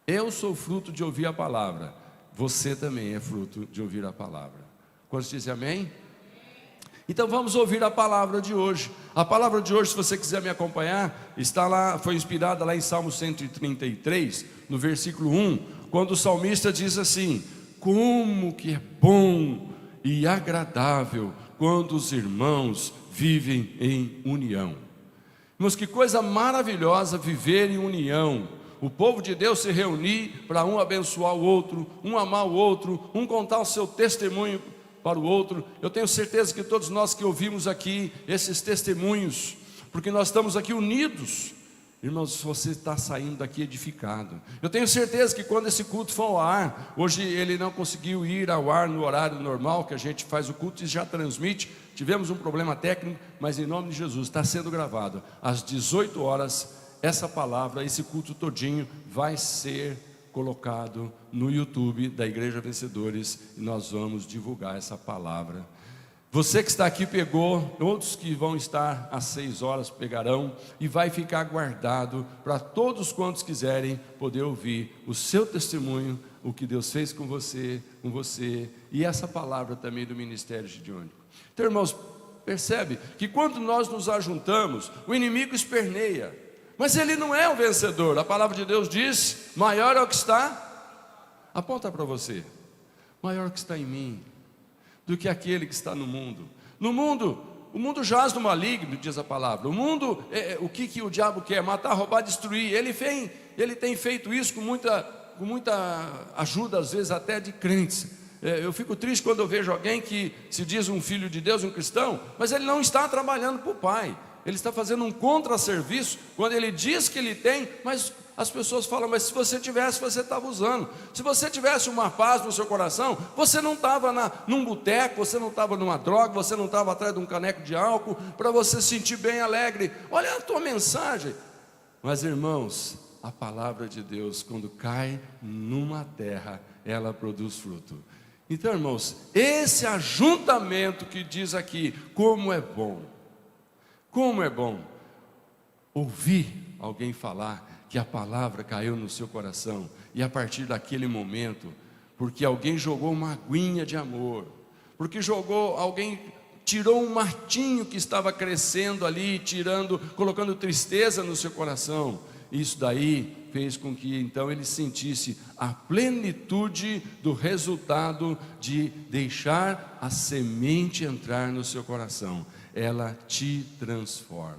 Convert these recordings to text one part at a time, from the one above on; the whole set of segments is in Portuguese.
Eu sou fruto de ouvir a palavra. Você também é fruto de ouvir a palavra. Quantos dizem amém? Então vamos ouvir a palavra de hoje. A palavra de hoje, se você quiser me acompanhar, está lá, foi inspirada lá em Salmo 133, no versículo 1, quando o salmista diz assim: como que é bom e agradável quando os irmãos vivem em união. Mas que coisa maravilhosa viver em união. O povo de Deus se reunir para um abençoar o outro, um amar o outro, um contar o seu testemunho para o outro. Eu tenho certeza que todos nós que ouvimos aqui esses testemunhos, porque nós estamos aqui unidos, irmãos, você está saindo daqui edificado. Eu tenho certeza que quando esse culto for ao ar, hoje ele não conseguiu ir ao ar no horário normal que a gente faz o culto e já transmite, tivemos um problema técnico, mas em nome de Jesus está sendo gravado às 18 horas. Essa palavra, esse culto todinho vai ser colocado no YouTube da Igreja Vencedores e nós vamos divulgar essa palavra. Você que está aqui pegou, outros que vão estar às 6 horas pegarão e vai ficar guardado para todos quantos quiserem poder ouvir o seu testemunho, o que Deus fez com você e essa palavra também do Ministério Gideônico. Então, irmãos, percebe que quando nós nos ajuntamos, o inimigo esperneia. Mas ele não é o vencedor. A palavra de Deus diz: maior é o que está, aponta para você, maior é o que está em mim do que aquele que está no mundo. No mundo, o mundo jaz no maligno, diz a palavra. O mundo, o que o diabo quer? Matar, roubar, destruir. Ele tem feito isso com muita ajuda, às vezes até de crentes. Eu fico triste quando eu vejo alguém que se diz um filho de Deus, um cristão, mas ele não está trabalhando para o Pai. Ele está fazendo um contrasserviço quando ele diz que ele tem, mas as pessoas falam: mas se você tivesse, você estava usando. Se você tivesse uma paz no seu coração, você não estava num boteco, você não estava numa droga, você não estava atrás de um caneco de álcool, para você se sentir bem alegre. Olha a tua mensagem. Mas, irmãos, a palavra de Deus, quando cai numa terra, ela produz fruto. Então, irmãos, esse ajuntamento que diz aqui, como é bom. Como é bom ouvir alguém falar que a palavra caiu no seu coração, e a partir daquele momento, porque alguém jogou uma aguinha de amor, porque alguém tirou um martinho que estava crescendo ali, colocando tristeza no seu coração, isso daí fez com que então ele sentisse a plenitude do resultado de deixar a semente entrar no seu coração. Ela te transforma.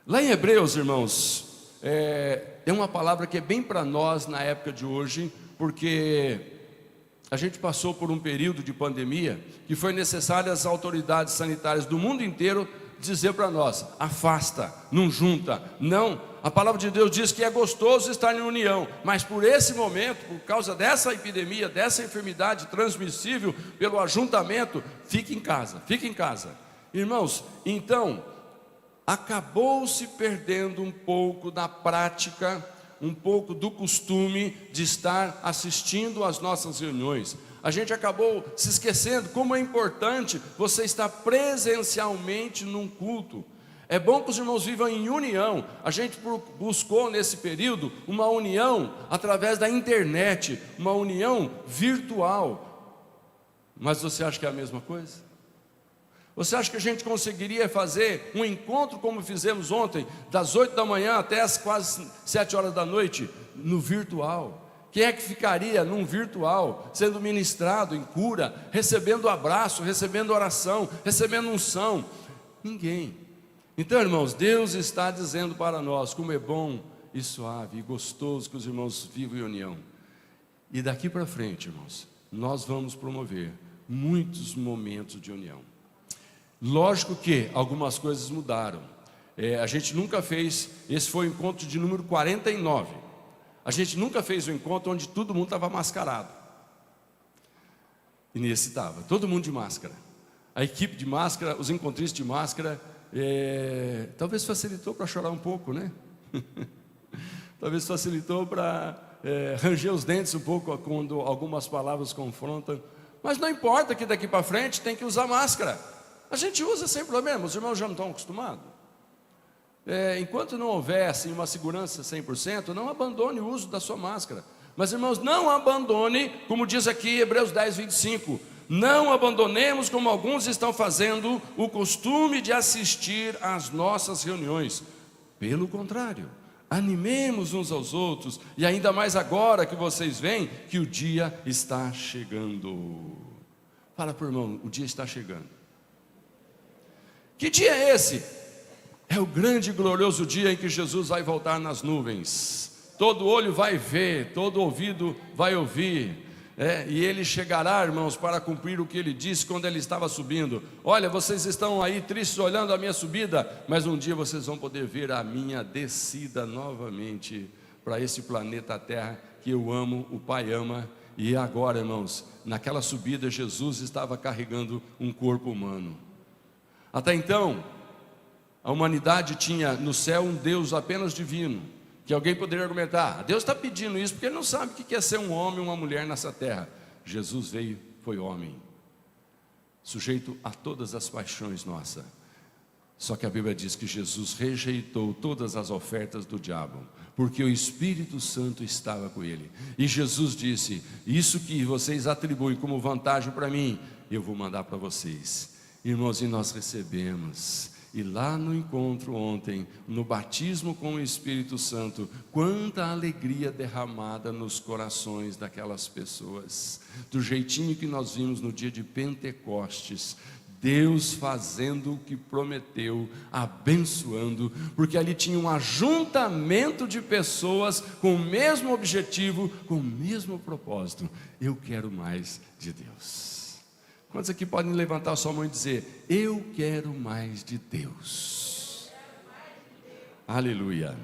Lá em Hebreus, irmãos, é uma palavra que é bem para nós na época de hoje, porque a gente passou por um período de pandemia que foi necessário as autoridades sanitárias do mundo inteiro dizer para nós: afasta, não junta, não. A palavra de Deus diz que é gostoso estar em união, mas por esse momento, por causa dessa epidemia, dessa enfermidade transmissível pelo ajuntamento, fique em casa, fique em casa. Irmãos, então, acabou-se perdendo um pouco da prática, um pouco do costume de estar assistindo às nossas reuniões. A gente acabou se esquecendo como é importante você estar presencialmente num culto. É bom que os irmãos vivam em união. A gente buscou nesse período uma união através da internet, uma união virtual. Mas você acha que é a mesma coisa? Você acha que a gente conseguiria fazer um encontro como fizemos ontem, das 8 da manhã até as quase 7 horas da noite, no virtual? Quem é que ficaria num virtual, sendo ministrado em cura, recebendo abraço, recebendo oração, recebendo unção? Ninguém. Então, irmãos, Deus está dizendo para nós como é bom e suave e gostoso que os irmãos vivam em união. E daqui para frente, irmãos, nós vamos promover muitos momentos de união. Lógico que algumas coisas mudaram. A gente nunca fez, esse foi o encontro de número 49. A gente nunca fez um encontro onde todo mundo estava mascarado. E nesse estava, todo mundo de máscara. A equipe de máscara, os encontristas de máscara, talvez facilitou para chorar um pouco, né? Talvez facilitou para ranger os dentes um pouco quando algumas palavras confrontam. Mas não importa que daqui para frente tem que usar máscara. A gente usa sem problema, os irmãos já não estão acostumados. enquanto não houver assim, uma segurança 100%, não abandone o uso da sua máscara. Mas irmãos, não abandone, como diz aqui Hebreus 10, 25, não abandonemos como alguns estão fazendo o costume de assistir às nossas reuniões. Pelo contrário, animemos uns aos outros, e ainda mais agora que vocês veem que o dia está chegando. Fala para o irmão, o dia está chegando. Que dia é esse? É o grande e glorioso dia em que Jesus vai voltar nas nuvens. Todo olho vai ver, todo ouvido vai ouvir, e Ele chegará, irmãos, para cumprir o que Ele disse quando Ele estava subindo. Olha, vocês estão aí tristes olhando a minha subida, mas um dia vocês vão poder ver a minha descida novamente para esse planeta Terra que eu amo, o Pai ama. E agora, irmãos, naquela subida Jesus estava carregando um corpo humano. Até então, a humanidade tinha no céu um Deus apenas divino, que alguém poderia argumentar, Deus está pedindo isso porque Ele não sabe o que é ser um homem ou uma mulher nessa terra. Jesus veio, foi homem, sujeito a todas as paixões nossas. Só que a Bíblia diz que Jesus rejeitou todas as ofertas do diabo, porque o Espírito Santo estava com Ele. E Jesus disse, isso que vocês atribuem como vantagem para mim, eu vou mandar para vocês. Irmãos, e nós recebemos. E lá no encontro ontem, no batismo com o Espírito Santo, quanta alegria derramada nos corações daquelas pessoas, do jeitinho que nós vimos no dia de Pentecostes, Deus fazendo o que prometeu, abençoando, porque ali tinha um ajuntamento de pessoas com o mesmo objetivo, com o mesmo propósito. Eu quero mais de Deus. Quantos aqui podem levantar a sua mão e dizer, eu quero mais de Deus? Aleluia.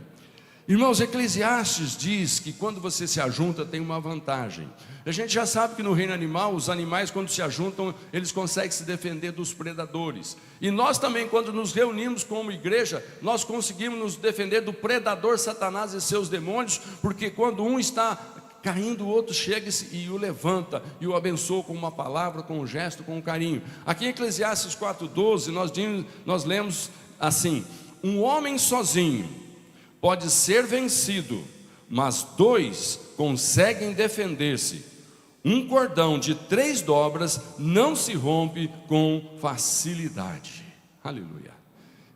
Irmãos, Eclesiastes diz que quando você se ajunta tem uma vantagem. A gente já sabe que no reino animal, os animais quando se ajuntam, eles conseguem se defender dos predadores. E nós também, quando nos reunimos como igreja, nós conseguimos nos defender do predador Satanás e seus demônios, porque quando um está caindo, o outro chega e o levanta, e o abençoa com uma palavra, com um gesto, com um carinho. Aqui em Eclesiastes 4,12, nós lemos assim, um homem sozinho pode ser vencido, mas dois conseguem defender-se. Um cordão de 3 dobras não se rompe com facilidade. Aleluia.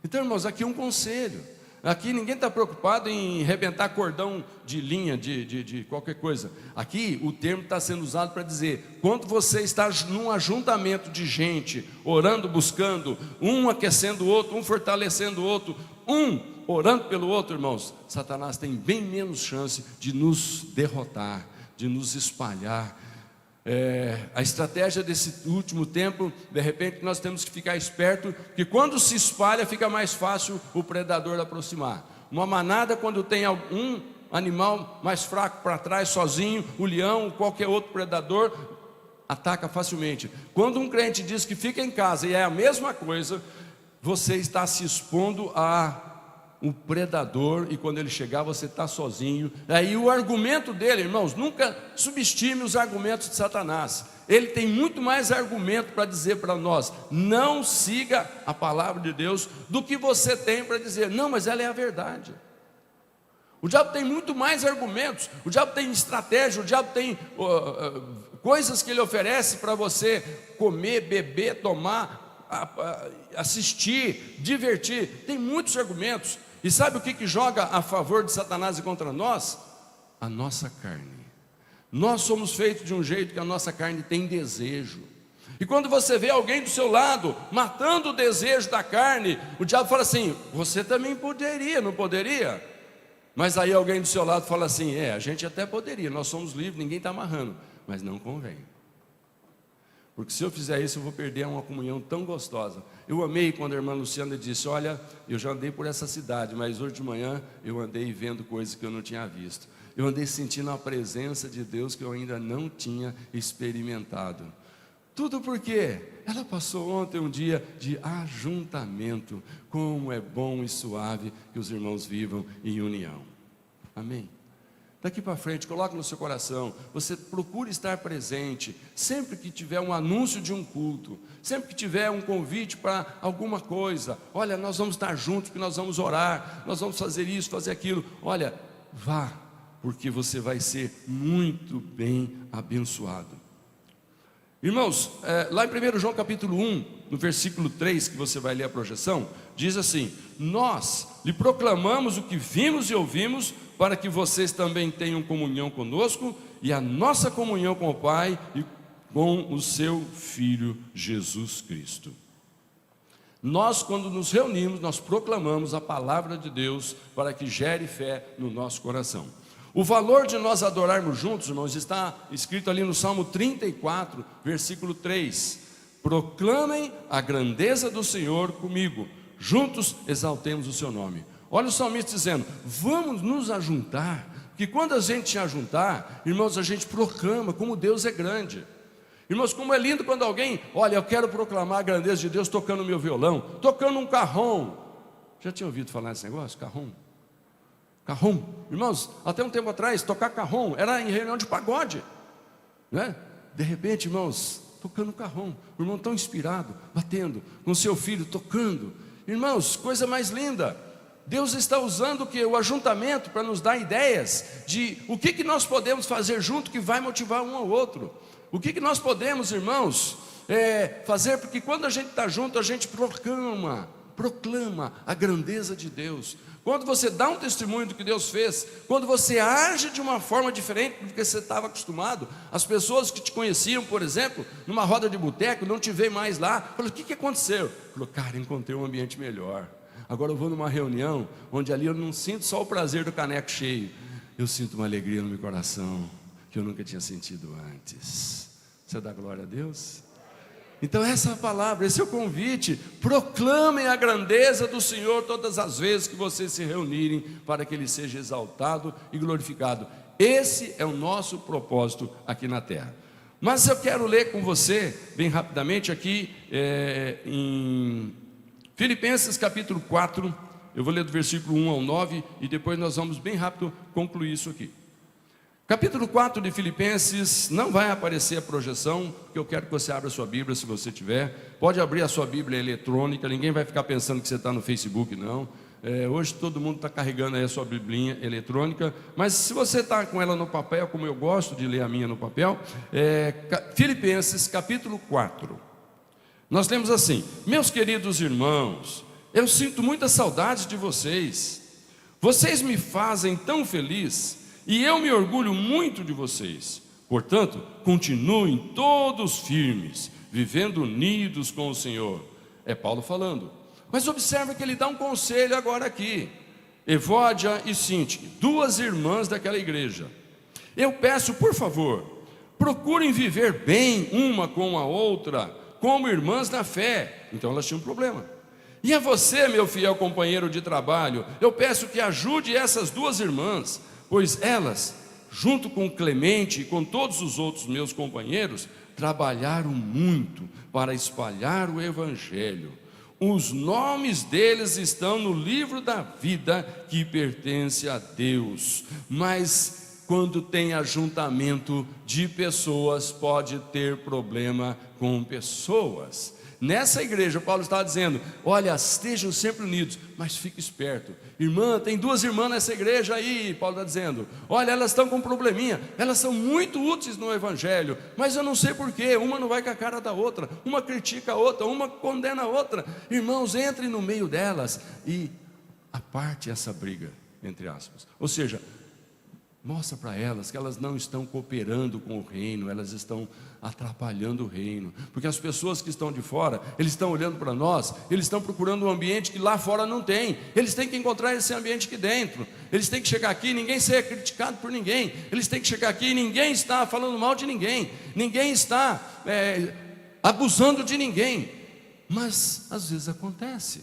Então, irmãos, aqui um conselho. Aqui ninguém está preocupado em arrebentar cordão de linha, de qualquer coisa. Aqui o termo está sendo usado para dizer, quando você está num ajuntamento de gente, orando, buscando, um aquecendo o outro, um fortalecendo o outro, um orando pelo outro, irmãos, Satanás tem bem menos chance de nos derrotar, de nos espalhar. A estratégia desse último tempo, de repente nós temos que ficar esperto, que quando se espalha fica mais fácil o predador aproximar. Uma manada, quando tem um animal mais fraco para trás, sozinho, o leão, qualquer outro predador, ataca facilmente. Quando um crente diz que fica em casa e é a mesma coisa, você está se expondo a um predador, e quando ele chegar você está sozinho. Aí o argumento dele, irmãos, nunca subestime os argumentos de Satanás. Ele tem muito mais argumento para dizer para nós, não siga a palavra de Deus, do que você tem para dizer, não, mas ela é a verdade. O diabo tem muito mais argumentos, o diabo tem estratégia, o diabo tem coisas que ele oferece para você comer, beber, tomar, assistir, divertir. Tem muitos argumentos. E sabe o que joga a favor de Satanás e contra nós? A nossa carne. Nós somos feitos de um jeito que a nossa carne tem desejo. E quando você vê alguém do seu lado matando o desejo da carne, o diabo fala assim, você também poderia, não poderia? Mas aí alguém do seu lado fala assim, a gente até poderia, nós somos livres, ninguém está amarrando, mas não convém. Porque se eu fizer isso eu vou perder uma comunhão tão gostosa. Eu amei quando a irmã Luciana disse, olha, eu já andei por essa cidade, mas hoje de manhã eu andei vendo coisas que eu não tinha visto. Eu andei sentindo a presença de Deus que eu ainda não tinha experimentado. Tudo porque ela passou ontem um dia de ajuntamento. Como é bom e suave que os irmãos vivam em união. Amém? Daqui para frente, coloque no seu coração, você procure estar presente, sempre que tiver um anúncio de um culto, sempre que tiver um convite para alguma coisa, olha, nós vamos estar juntos, que nós vamos orar, nós vamos fazer isso, fazer aquilo, olha, vá, porque você vai ser muito bem abençoado. Irmãos, lá em 1 João capítulo 1, no versículo 3, que você vai ler a projeção, diz assim: nós lhe proclamamos o que vimos e ouvimos, para que vocês também tenham comunhão conosco, e a nossa comunhão com o Pai e com o seu Filho Jesus Cristo. Nós, quando nos reunimos, nós proclamamos a palavra de Deus, para que gere fé no nosso coração. O valor de nós adorarmos juntos, irmãos, está escrito ali no Salmo 34, versículo 3. Proclamem a grandeza do Senhor comigo, juntos exaltemos o seu nome. Olha o salmista dizendo: vamos nos ajuntar, que quando a gente se ajuntar, irmãos, a gente proclama como Deus é grande. Irmãos, como é lindo quando alguém, olha, eu quero proclamar a grandeza de Deus tocando meu violão, tocando um carrom. Já tinha ouvido falar desse negócio, carrom? Carrom, irmãos, até um tempo atrás, tocar carrom era em reunião de pagode, né? De repente, irmãos, tocando carrom, o irmão tão inspirado, batendo, com seu filho tocando. Irmãos, coisa mais linda. Deus está usando o que? O ajuntamento para nos dar ideias de o que nós podemos fazer junto que vai motivar um ao outro. O que nós podemos, irmãos, fazer, porque quando a gente está junto, a gente proclama a grandeza de Deus. Quando você dá um testemunho do que Deus fez, quando você age de uma forma diferente do que você estava acostumado, as pessoas que te conheciam, por exemplo, numa roda de boteco, não te veem mais lá, falam: o que aconteceu? Falou: cara, encontrei um ambiente melhor. Agora eu vou numa reunião, onde ali eu não sinto só o prazer do caneco cheio, eu sinto uma alegria no meu coração, que eu nunca tinha sentido antes. Você dá glória a Deus? Então essa é a palavra, esse é o convite. Proclamem a grandeza do Senhor todas as vezes que vocês se reunirem, para que Ele seja exaltado e glorificado. Esse é o nosso propósito aqui na terra. Mas eu quero ler com você, bem rapidamente aqui, em Filipenses capítulo 4, eu vou ler do versículo 1 ao 9, e depois nós vamos bem rápido concluir isso aqui. Capítulo 4 de Filipenses, não vai aparecer a projeção, porque eu quero que você abra a sua Bíblia, se você tiver. Pode abrir a sua Bíblia eletrônica, ninguém vai ficar pensando que você está no Facebook, não. Hoje todo mundo está carregando aí a sua Biblinha eletrônica, mas se você está com ela no papel, como eu gosto de ler a minha no papel, Filipenses capítulo 4. Nós temos assim: meus queridos irmãos, eu sinto muita saudade de vocês. Vocês me fazem tão feliz, e eu me orgulho muito de vocês. Portanto, continuem todos firmes, vivendo unidos com o Senhor. É Paulo falando. Mas observe que ele dá um conselho agora aqui. Evódia e Sintique, duas irmãs daquela igreja. Eu peço, por favor, procurem viver bem uma com a outra, como irmãs na fé. Então elas tinham um problema. E a você, meu fiel companheiro de trabalho, eu peço que ajude essas duas irmãs, pois elas, junto com Clemente e com todos os outros meus companheiros, trabalharam muito para espalhar o Evangelho. Os nomes deles estão no livro da vida que pertence a Deus. Mas quando tem ajuntamento de pessoas, pode ter problema com pessoas. Nessa igreja, Paulo estava dizendo: olha, estejam sempre unidos, mas fique esperto. Irmã, tem duas irmãs nessa igreja aí, Paulo está dizendo: olha, elas estão com um probleminha, elas são muito úteis no Evangelho, mas eu não sei porquê, uma não vai com a cara da outra, uma critica a outra, uma condena a outra. Irmãos, entrem no meio delas e aparte essa briga, entre aspas. Ou seja, mostra para elas que elas não estão cooperando com o reino, elas estão atrapalhando o reino, porque as pessoas que estão de fora, eles estão olhando para nós, eles estão procurando um ambiente que lá fora não tem, eles têm que encontrar esse ambiente aqui dentro, eles têm que chegar aqui e ninguém ser criticado por ninguém, eles têm que chegar aqui e ninguém está falando mal de ninguém, ninguém está abusando de ninguém, mas às vezes acontece.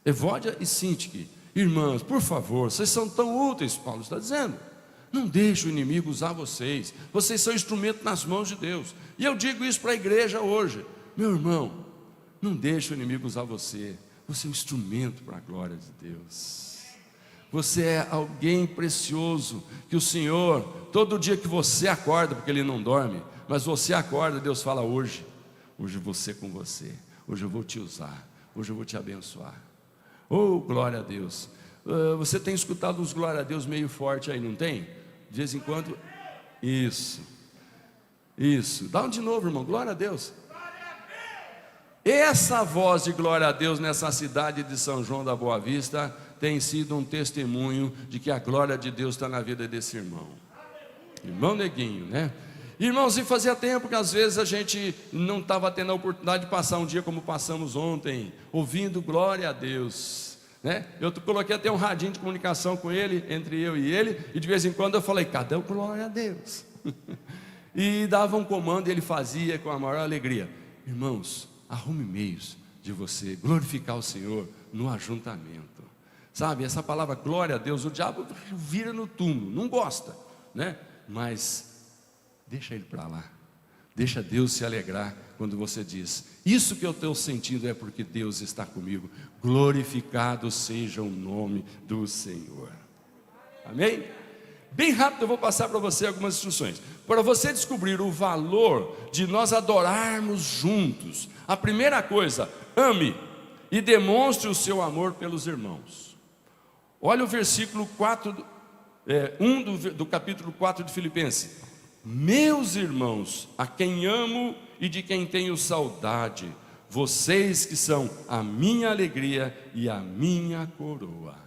Evódia e Sintique, irmãs, por favor, vocês são tão úteis, Paulo está dizendo. Não deixe o inimigo usar vocês. Vocês são instrumento nas mãos de Deus. E eu digo isso para a igreja hoje. Meu irmão, não deixe o inimigo usar você. Você é um instrumento para a glória de Deus. Você é alguém precioso, que o Senhor, todo dia que você acorda, porque Ele não dorme, mas você acorda, Deus fala: hoje eu vou ser com você, hoje eu vou te usar, hoje eu vou te abençoar. Oh, glória a Deus. Você tem escutado uns glória a Deus meio forte aí, não tem? De vez em quando. Isso, dá um de novo, irmão, glória a Deus. Essa voz de glória a Deus nessa cidade de São João da Boa Vista tem sido um testemunho de que a glória de Deus está na vida desse irmão. Irmão Neguinho, né? Irmãos, e fazia tempo que às vezes a gente não estava tendo a oportunidade de passar um dia como passamos ontem, ouvindo glória a Deus, né? Eu coloquei até um radinho de comunicação com ele, entre eu e ele, e de vez em quando eu falei: cadê o glória a Deus? E dava um comando e ele fazia com a maior alegria. Irmãos, arrume meios de você glorificar o Senhor no ajuntamento. Sabe, essa palavra glória a Deus, o diabo vira no túmulo, não gosta, né? Mas deixa ele para lá, deixa Deus se alegrar quando você diz: isso que eu estou sentindo é porque Deus está comigo, glorificado seja o nome do Senhor. Amém? Bem rápido eu vou passar para você algumas instruções, para você descobrir o valor de nós adorarmos juntos. A primeira coisa: ame e demonstre o seu amor pelos irmãos. Olha o versículo 1 do capítulo 4 de Filipenses: meus irmãos, a quem amo e de quem tenho saudade, vocês que são a minha alegria e a minha coroa.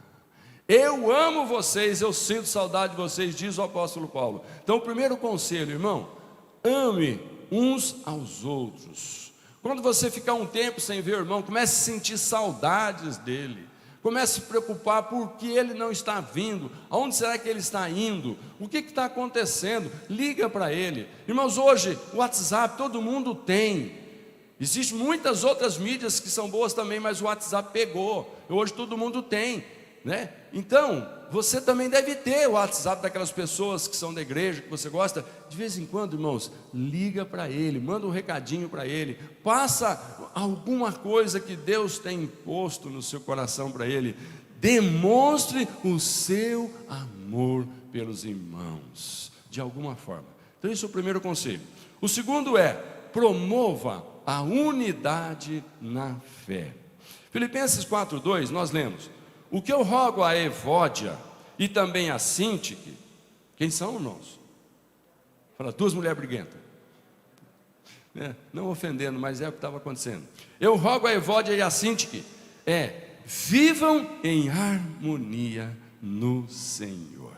Eu amo vocês, eu sinto saudade de vocês, diz o apóstolo Paulo. Então o primeiro conselho, irmão: ame uns aos outros. Quando você ficar um tempo sem ver o irmão, comece a sentir saudades dele. Comece a se preocupar por que ele não está vindo, aonde será que ele está indo, o que está acontecendo. Liga para ele. Irmãos, hoje o WhatsApp todo mundo tem. Existem muitas outras mídias que são boas também, mas o WhatsApp pegou. Hoje todo mundo tem, né? Então, você também deve ter o WhatsApp daquelas pessoas que são da igreja, que você gosta. De vez em quando, irmãos, liga para ele, manda um recadinho para ele, passa alguma coisa que Deus tem imposto no seu coração para ele. Demonstre o seu amor pelos irmãos, de alguma forma. Então esse é o primeiro conselho. O segundo é: promova a unidade na fé. Filipenses 4:2, nós lemos: o que eu rogo a Evódia e também a Sintique. Quem são, irmãos? Fala, duas mulheres briguentas, não ofendendo, mas é o que estava acontecendo. Eu rogo a Evódia e a Sintique, vivam em harmonia no Senhor.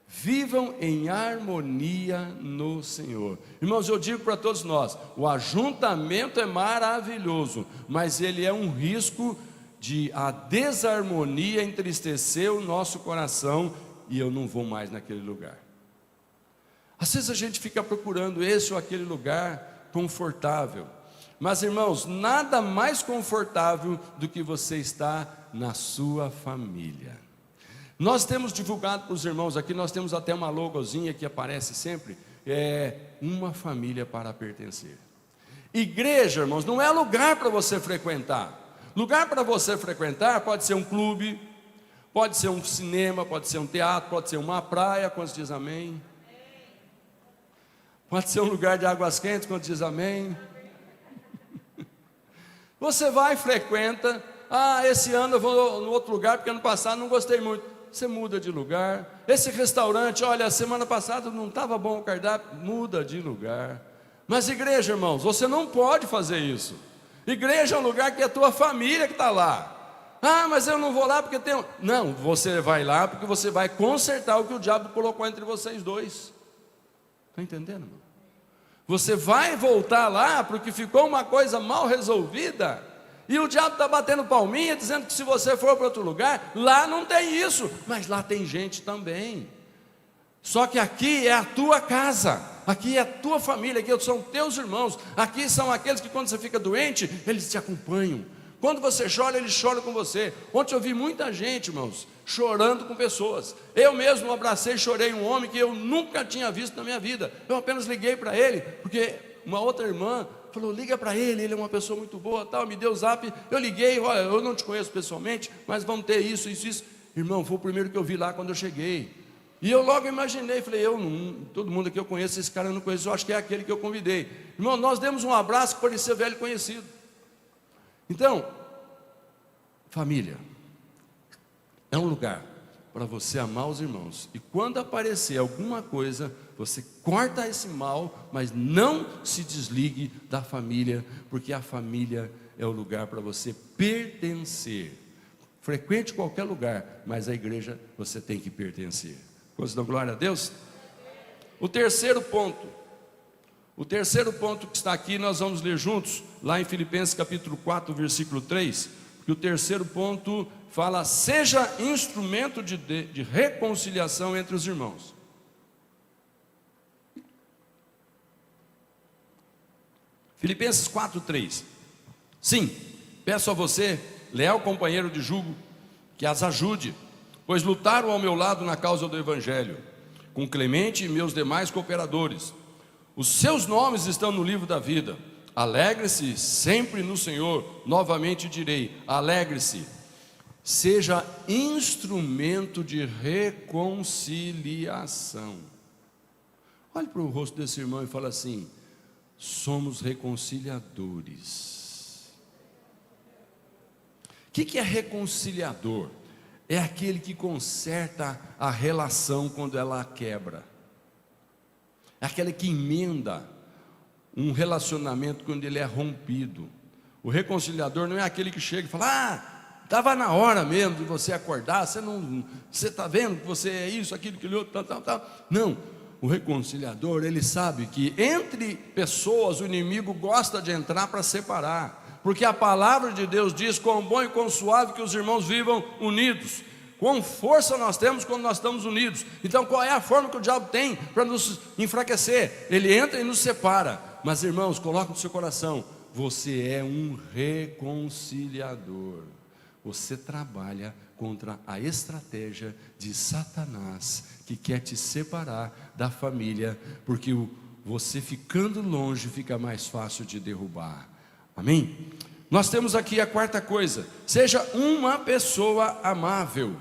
Vivam em harmonia no Senhor. Irmãos, eu digo para todos nós: o ajuntamento é maravilhoso, mas ele é um risco de a desarmonia entristecer o nosso coração, e eu não vou mais naquele lugar. Às vezes a gente fica procurando esse ou aquele lugar confortável, mas irmãos, nada mais confortável do que você estar na sua família. Nós temos divulgado para os irmãos aqui, nós temos até uma logozinha que aparece sempre, uma família para pertencer. Igreja, irmãos, não é lugar para você frequentar. Lugar para você frequentar pode ser um clube, pode ser um cinema, pode ser um teatro, pode ser uma praia, quando diz amém. Pode ser um lugar de águas quentes, quando diz amém. Você vai e frequenta. Esse ano eu vou no outro lugar, porque ano passado não gostei muito. Você muda de lugar. Esse restaurante, olha, semana passada não estava bom o cardápio, muda de lugar. Mas igreja, irmãos, você não pode fazer isso. Igreja é um lugar que é a tua família que está lá. Mas eu não vou lá porque tem... Não, você vai lá porque você vai consertar o que o diabo colocou entre vocês dois. Está entendendo, irmão? Você vai voltar lá porque ficou uma coisa mal resolvida, e o diabo está batendo palminha, dizendo que se você for para outro lugar, lá não tem isso, mas lá tem gente também. Só que aqui é a tua casa, aqui é a tua família, aqui são teus irmãos, aqui são aqueles que quando você fica doente, eles te acompanham. Quando você chora, eles choram com você. Ontem eu vi muita gente, irmãos, chorando com pessoas. Eu mesmo abracei e chorei um homem que eu nunca tinha visto na minha vida. Eu apenas liguei para ele, porque uma outra irmã falou, liga para ele é uma pessoa muito boa, tal, me deu o zap. Eu liguei, olha, eu não te conheço pessoalmente, mas vamos ter isso. Irmão, foi o primeiro que eu vi lá quando eu cheguei. E eu logo imaginei, falei, todo mundo aqui eu conheço, esse cara eu não conheço, eu acho que é aquele que eu convidei. Irmão, nós demos um abraço que parecia velho conhecido. Então, família é um lugar para você amar os irmãos. E quando aparecer alguma coisa, você corta esse mal, mas não se desligue da família, porque a família é o lugar para você pertencer. Frequente qualquer lugar, mas a igreja você tem que pertencer. Quantos dão glória a Deus? O terceiro ponto que está aqui, nós vamos ler juntos, lá em Filipenses capítulo 4, versículo 3, que o terceiro ponto fala, seja instrumento de reconciliação entre os irmãos. Filipenses 4, 3. Sim, peço a você, leal companheiro de jugo, que as ajude, pois lutaram ao meu lado na causa do Evangelho, com Clemente e meus demais cooperadores. Os seus nomes estão no livro da vida. Alegre-se sempre no Senhor. Novamente direi, alegre-se. Seja instrumento de reconciliação. Olhe para o rosto desse irmão e fala assim, somos reconciliadores. O que é reconciliador? É aquele que conserta a relação quando ela quebra. É aquele que emenda um relacionamento quando ele é rompido. O reconciliador não é aquele que chega e fala, estava na hora mesmo de você acordar, você está vendo que você é isso, aquilo, aquilo outro, tal. Não, o reconciliador, ele sabe que entre pessoas o inimigo gosta de entrar para separar. Porque a palavra de Deus diz, quão bom e quão suave que os irmãos vivam unidos. Quão força nós temos quando nós estamos unidos. Então qual é a forma que o diabo tem para nos enfraquecer? Ele entra e nos separa. Mas irmãos, coloque no seu coração, você é um reconciliador. Você trabalha contra a estratégia de Satanás, que quer te separar da família, porque você ficando longe fica mais fácil de derrubar. Amém? Nós temos aqui a quarta coisa, seja uma pessoa amável.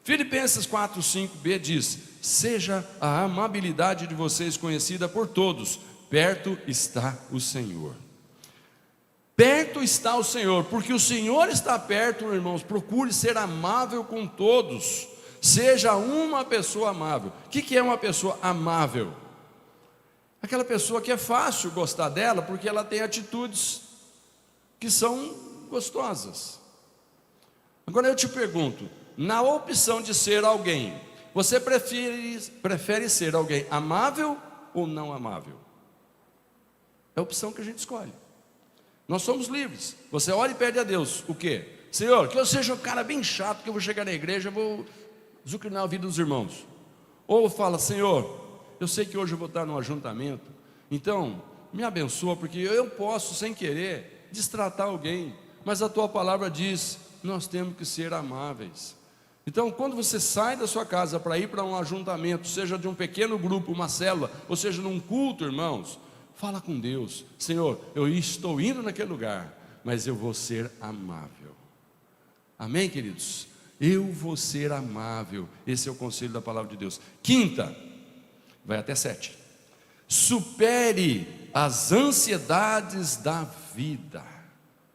Filipenses 4, 5b diz, seja a amabilidade de vocês conhecida por todos, perto está o Senhor. Perto está o Senhor, porque o Senhor está perto, irmãos, procure ser amável com todos, seja uma pessoa amável. O que é uma pessoa amável? Aquela pessoa que é fácil gostar dela, porque ela tem atitudes que são gostosas. Agora eu te pergunto, na opção de ser alguém, você prefere ser alguém amável ou não amável? É a opção que a gente escolhe. Nós somos livres. Você ora e pede a Deus, o quê? Senhor, que eu seja um cara bem chato, que eu vou chegar na igreja, eu vou zucrinar a vida dos irmãos. Ou fala, Senhor, eu sei que hoje eu vou estar num ajuntamento, então me abençoa, porque eu posso, sem querer, destratar alguém, mas a tua palavra diz, nós temos que ser amáveis. Então quando você sai da sua casa para ir para um ajuntamento, seja de um pequeno grupo, uma célula, ou seja num culto, irmãos, fala com Deus, Senhor, eu estou indo naquele lugar, mas eu vou ser amável. Amém, queridos? Eu vou ser amável. Esse é o conselho da palavra de Deus. Quinta, vai até 7. Supere as ansiedades da vida.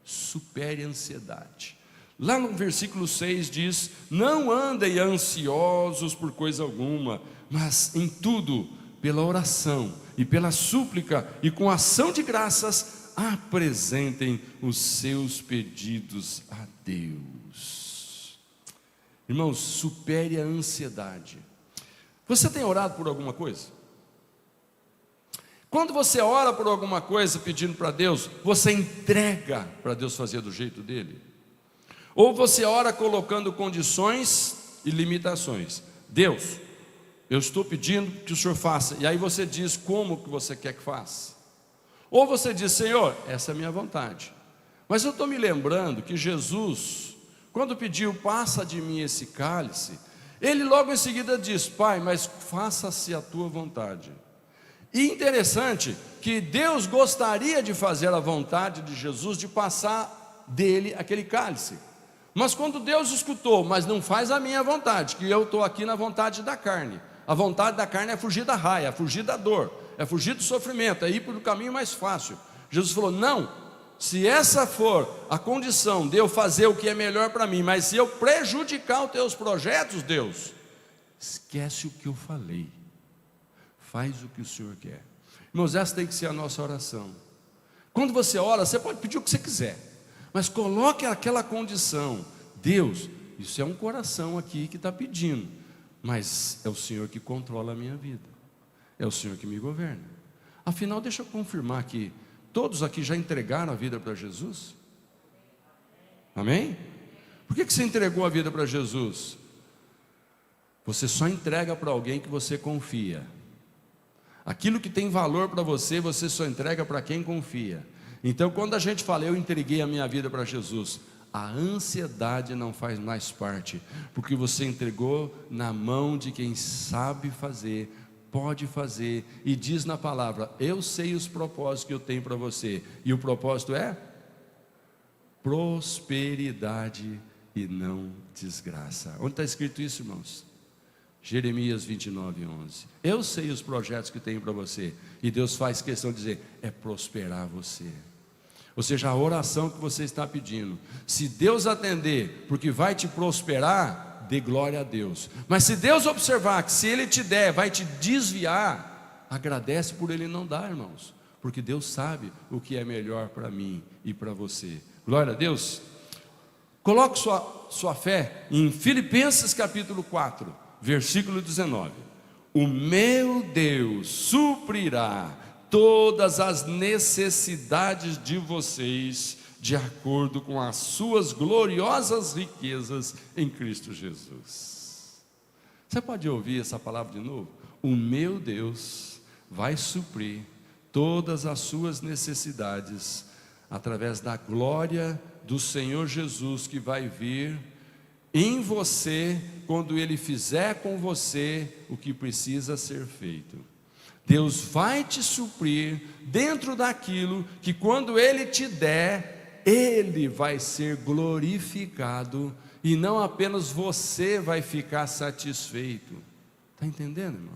Supere a ansiedade. Lá no versículo 6 diz, não andem ansiosos por coisa alguma, mas em tudo, pela oração e pela súplica e com ação de graças, apresentem os seus pedidos a Deus. Irmãos, supere a ansiedade. Você tem orado por alguma coisa? Quando você ora por alguma coisa pedindo para Deus, você entrega para Deus fazer do jeito dele? Ou você ora colocando condições e limitações? Deus, eu estou pedindo que o Senhor faça, e aí você diz como que você quer que faça. Ou você diz, Senhor, essa é a minha vontade. Mas eu estou me lembrando que Jesus, quando pediu, passa de mim esse cálice, ele logo em seguida diz, Pai, mas faça-se a tua vontade. E interessante que Deus gostaria de fazer a vontade de Jesus, de passar dele aquele cálice. Mas quando Deus escutou, mas não faz a minha vontade, que eu estou aqui na vontade da carne. A vontade da carne é fugir da raia, é fugir da dor, é fugir do sofrimento, é ir para o caminho mais fácil. Jesus falou: não, se essa for a condição de eu fazer o que é melhor para mim, mas se eu prejudicar os teus projetos, Deus, esquece o que eu falei, faz o que o Senhor quer. Irmãos, essa tem que ser a nossa oração. Quando você ora, você pode pedir o que você quiser, mas coloque aquela condição: Deus, isso é um coração aqui que está pedindo, mas é o Senhor que controla a minha vida, é o Senhor que me governa. Afinal, deixa eu confirmar aqui, todos aqui já entregaram a vida para Jesus? Amém? Por que você entregou a vida para Jesus? Você só entrega para alguém que você confia. Aquilo que tem valor para você, você só entrega para quem confia. Então, quando a gente fala, eu entreguei a minha vida para Jesus, a ansiedade não faz mais parte, porque você entregou na mão de quem sabe fazer, pode fazer, e diz na palavra: eu sei os propósitos que eu tenho para você, e o propósito é prosperidade e não desgraça. Onde está escrito isso, irmãos? Jeremias 29:11. Eu sei os projetos que tenho para você, e Deus faz questão de dizer: é prosperar você. Ou seja, a oração que você está pedindo, se Deus atender, porque vai te prosperar, dê glória a Deus. Mas se Deus observar que se Ele te der, vai te desviar, agradece por Ele não dar, irmãos, porque Deus sabe o que é melhor para mim e para você. Glória a Deus. Coloque sua fé em Filipenses capítulo 4, versículo 19. O meu Deus suprirá todas as necessidades de vocês, de acordo com as suas gloriosas riquezas em Cristo Jesus. Você pode ouvir essa palavra de novo? O meu Deus vai suprir todas as suas necessidades, através da glória do Senhor Jesus, que vai vir em você, quando Ele fizer com você o que precisa ser feito. Deus vai te suprir dentro daquilo que, quando Ele te der, Ele vai ser glorificado, e não apenas você vai ficar satisfeito. Está entendendo, irmão?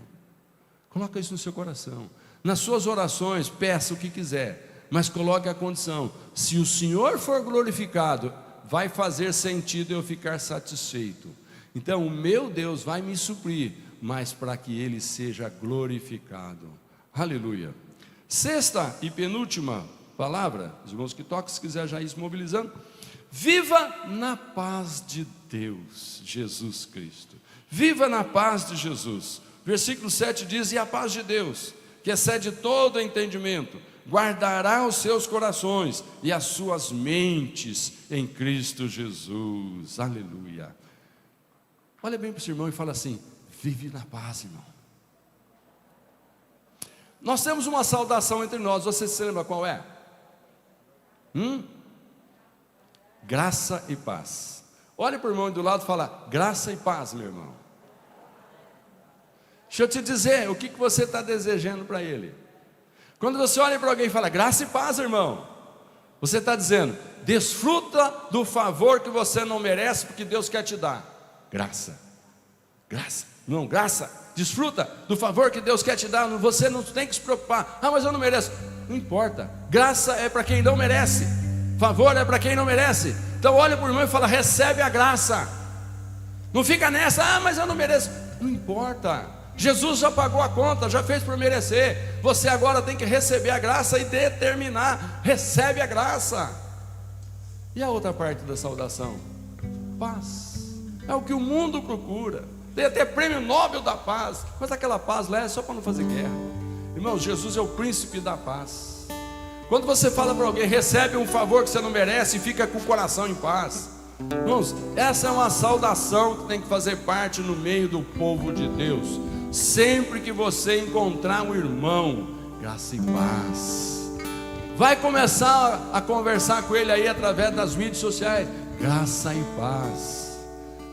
Coloca isso no seu coração. Nas suas orações, peça o que quiser, mas coloque a condição: se o Senhor for glorificado, vai fazer sentido eu ficar satisfeito. Então o meu Deus vai me suprir, mas para que Ele seja glorificado. Aleluia. Sexta e penúltima palavra, os irmãos que tocam, se quiser já ir se mobilizando: viva na paz de Deus, Jesus Cristo. Viva na paz de Jesus. Versículo 7 diz: e a paz de Deus, que excede todo entendimento, guardará os seus corações e as suas mentes em Cristo Jesus. Aleluia. Olha bem para o seu irmão e fala assim: vive na paz, irmão. Nós temos uma saudação entre nós, você se lembra qual é? Graça e paz. Olha para o irmão do lado e fala: graça e paz, meu irmão. Deixa eu te dizer, o que você está desejando para ele? Quando você olha para alguém e fala graça e paz, irmão, você está dizendo: desfruta do favor que você não merece, porque Deus quer te dar. Graça, graça, não, graça. Desfruta do favor que Deus quer te dar. Você não tem que se preocupar: ah, mas eu não mereço. Não importa, graça é para quem não merece, favor é para quem não merece. Então olha para o irmão e fala: recebe a graça. Não fica nessa: ah, mas eu não mereço. Não importa, Jesus já pagou a conta, já fez por merecer. Você agora tem que receber a graça e determinar: recebe a graça. E a outra parte da saudação? Paz. É o que o mundo procura. Tem até prêmio Nobel da paz, mas aquela paz lá é só para não fazer guerra. Irmãos, Jesus é o príncipe da paz. Quando você fala para alguém: recebe um favor que você não merece, e fica com o coração em paz. Irmãos, essa é uma saudação que tem que fazer parte no meio do povo de Deus. Sempre que você encontrar um irmão, graça e paz. Vai começar a conversar com ele aí através das mídias sociais: graça e paz.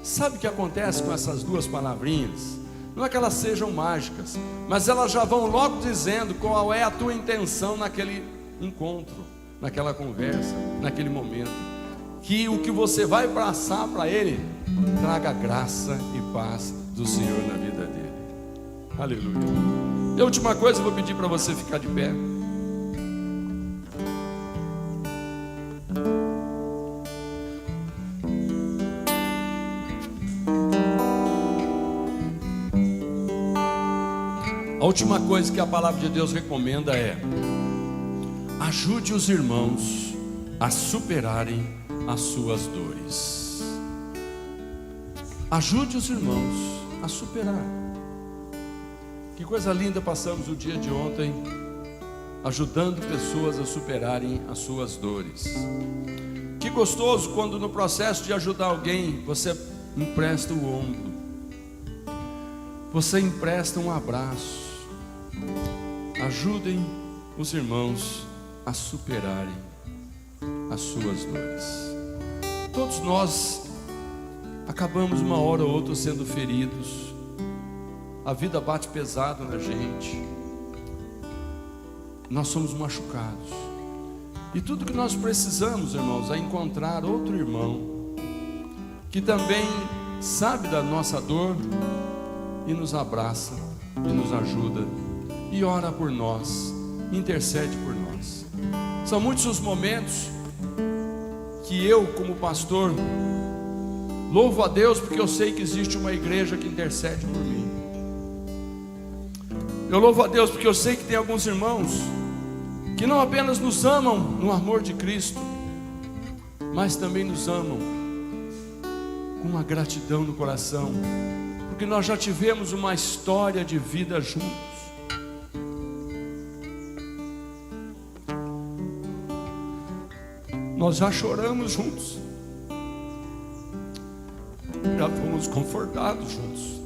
Sabe o que acontece com essas duas palavrinhas? Não é que elas sejam mágicas, mas elas já vão logo dizendo qual é a tua intenção naquele encontro, naquela conversa, naquele momento. que o que você vai passar para ele traga graça e paz do Senhor na vida dele. Aleluia. E a última coisa, eu vou pedir para você ficar de pé. A última coisa que a palavra de Deus recomenda é: ajude os irmãos a superarem as suas dores. Ajude os irmãos a superar. Que coisa linda passamos o dia de ontem ajudando pessoas a superarem as suas dores. Que gostoso quando no processo de ajudar alguém você empresta o ombro, você empresta um abraço. Ajudem os irmãos a superarem as suas dores. Todos nós acabamos uma hora ou outra sendo feridos. A vida bate pesado na gente. Nós somos machucados. E tudo que nós precisamos, irmãos, é encontrar outro irmão que também sabe da nossa dor e nos abraça e nos ajuda e ora por nós, intercede por nós. São muitos os momentos que eu, como pastor, louvo a Deus porque eu sei que existe uma igreja que intercede por mim. Eu louvo a Deus porque eu sei que tem alguns irmãos que não apenas nos amam no amor de Cristo, mas também nos amam com uma gratidão no coração, porque nós já tivemos uma história de vida juntos. Nós já choramos juntos, já fomos confortados juntos.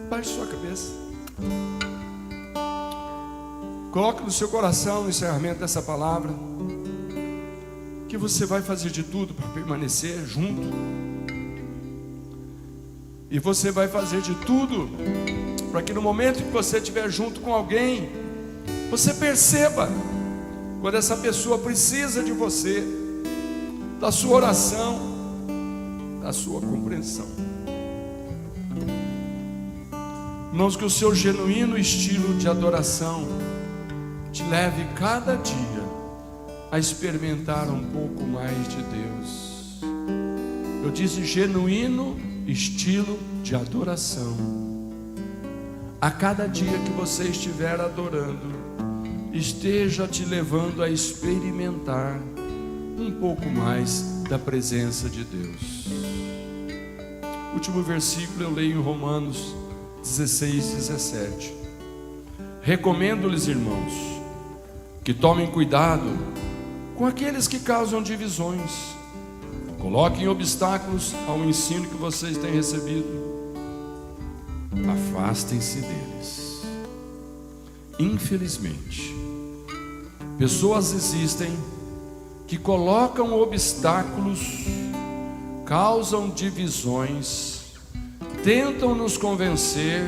Baixe sua cabeça. Coloque no seu coração no encerramento dessa palavra que você vai fazer de tudo para permanecer junto. E você vai fazer de tudo para que no momento que você estiver junto com alguém, você perceba quando essa pessoa precisa de você, da sua oração, da sua compreensão. Irmãos, que o seu genuíno estilo de adoração te leve cada dia a experimentar um pouco mais de Deus. Eu disse genuíno estilo de adoração. A cada dia que você estiver adorando, esteja te levando a experimentar um pouco mais da presença de Deus. Último versículo eu leio em Romanos 16:17. Recomendo-lhes, irmãos, que tomem cuidado com aqueles que causam divisões. Coloquem obstáculos ao ensino que vocês têm recebido. Afastem-se deles. Infelizmente, pessoas existem que colocam obstáculos, causam divisões, tentam nos convencer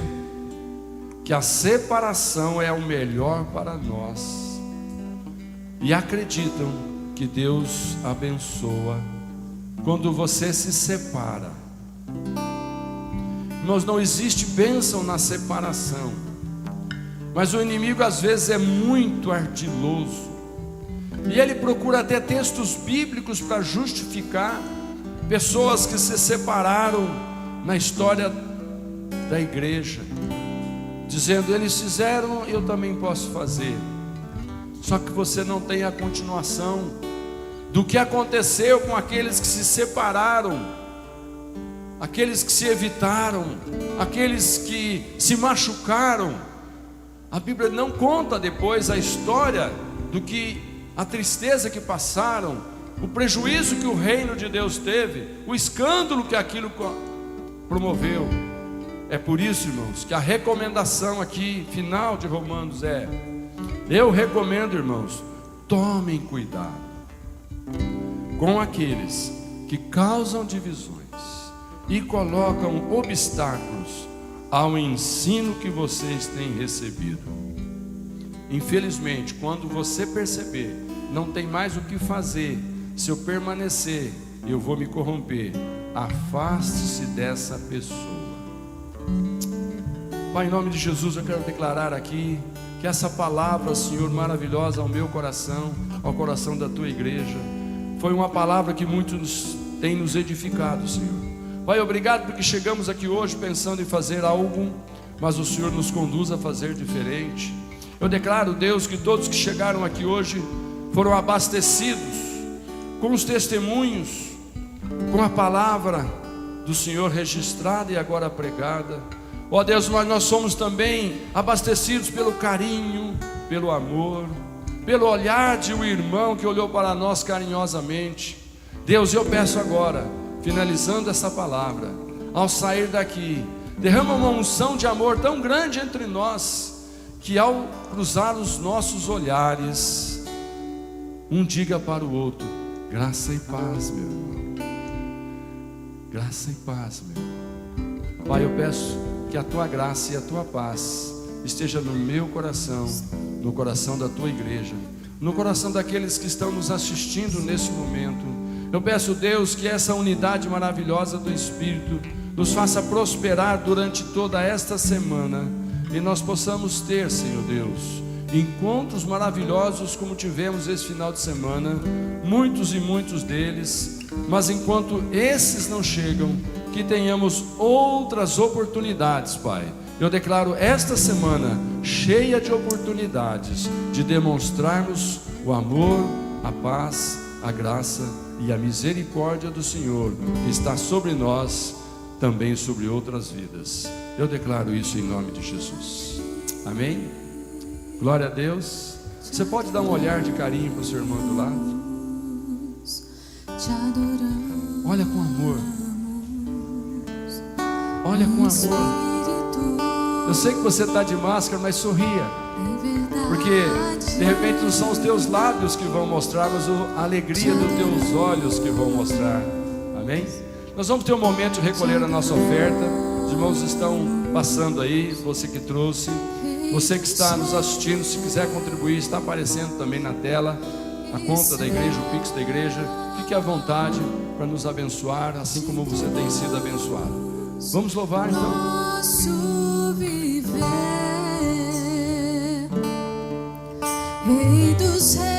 que a separação é o melhor para nós e acreditam que Deus abençoa quando você se separa. Irmãos, não existe bênção na separação, mas o inimigo às vezes é muito ardiloso e ele procura até textos bíblicos para justificar pessoas que se separaram na história da igreja, dizendo: eles fizeram, eu também posso fazer. Só que você não tem a continuação do que aconteceu com aqueles que se separaram, aqueles que se evitaram, aqueles que se machucaram. A Bíblia não conta depois a história do que a tristeza que passaram, o prejuízo que o reino de Deus teve, o escândalo que aquilo promoveu. É por isso, irmãos, que a recomendação aqui final de Romanos é: eu recomendo, irmãos, tomem cuidado com aqueles que causam divisões e colocam obstáculos ao ensino que vocês têm recebido. Infelizmente, quando você perceber, não tem mais o que fazer Se eu permanecer, eu vou me corromper. Afaste-se dessa pessoa. Pai, em nome de Jesus, eu quero declarar aqui que essa palavra, Senhor, maravilhosa ao meu coração, ao coração da tua igreja, foi uma palavra que muitos têm nos edificado, Senhor. Pai, obrigado porque chegamos aqui hoje pensando em fazer algo, mas o Senhor nos conduz a fazer diferente. Eu declaro, Deus, que todos que chegaram aqui hoje foram abastecidos com os testemunhos, com a palavra do Senhor registrada e agora pregada. Ó Deus, nós somos também abastecidos pelo carinho, pelo amor, pelo olhar de um irmão que olhou para nós carinhosamente. Deus, eu peço agora, finalizando essa palavra, ao sair daqui, derrama uma unção de amor tão grande entre nós, que ao cruzar os nossos olhares, um diga para o outro: graça e paz, meu irmão. Graça e paz, meu irmão. Pai, eu peço que a tua graça e a tua paz esteja no meu coração, no coração da tua igreja, no coração daqueles que estão nos assistindo nesse momento. Eu peço, Deus, que essa unidade maravilhosa do Espírito nos faça prosperar durante toda esta semana, e nós possamos ter, Senhor Deus, encontros maravilhosos como tivemos esse final de semana, muitos e muitos deles. Mas enquanto esses não chegam, que tenhamos outras oportunidades, Pai. Eu declaro esta semana cheia de oportunidades de demonstrarmos o amor, a paz, a graça e a misericórdia do Senhor que está sobre nós, também sobre outras vidas. Eu declaro isso em nome de Jesus. Amém? Glória a Deus. Você pode dar um olhar de carinho para o seu irmão do lado? Olha com amor. Olha com amor. Eu sei que você está de máscara, mas sorria, porque de repente não são os teus lábios que vão mostrar, mas a alegria dos teus olhos que vão mostrar. Amém? Nós vamos ter um momento de recolher a nossa oferta. Os irmãos estão passando aí, você que trouxe, você que está nos assistindo, se quiser contribuir, está aparecendo também na tela a conta da igreja, o Pix da igreja. Fique à vontade para nos abençoar, assim como você tem sido abençoado. Vamos louvar então. Nosso viver, Rei dos Reis.